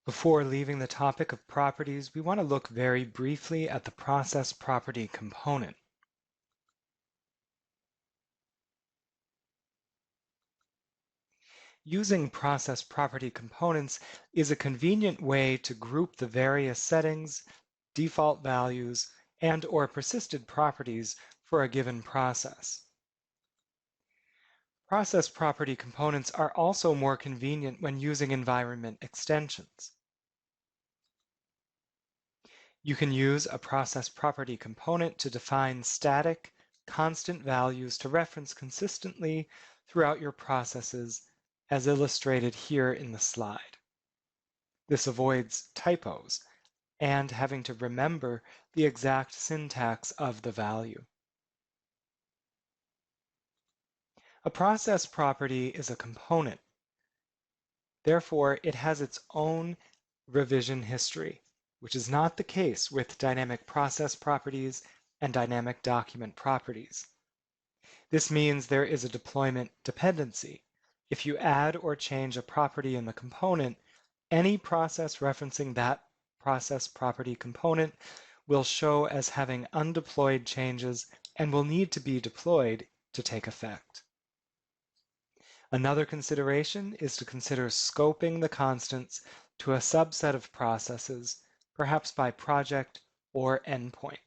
Before leaving the topic of properties, we want to look very briefly at the process property component. Using process property components is a convenient way to group the various settings, default values, and/or persisted properties for a given process. Process property components are also more convenient when using environment extensions. You can use a process property component to define static, constant values to reference consistently throughout your processes, as illustrated here in the slide. This avoids typos and having to remember the exact syntax of the value. A process property is a component. Therefore, it has its own revision history, which is not the case with dynamic process properties and dynamic document properties. This means there is a deployment dependency. If you add or change a property in the component, any process referencing that process property component will show as having undeployed changes and will need to be deployed to take effect. Another consideration is to consider scoping the constants to a subset of processes, perhaps by project or endpoint.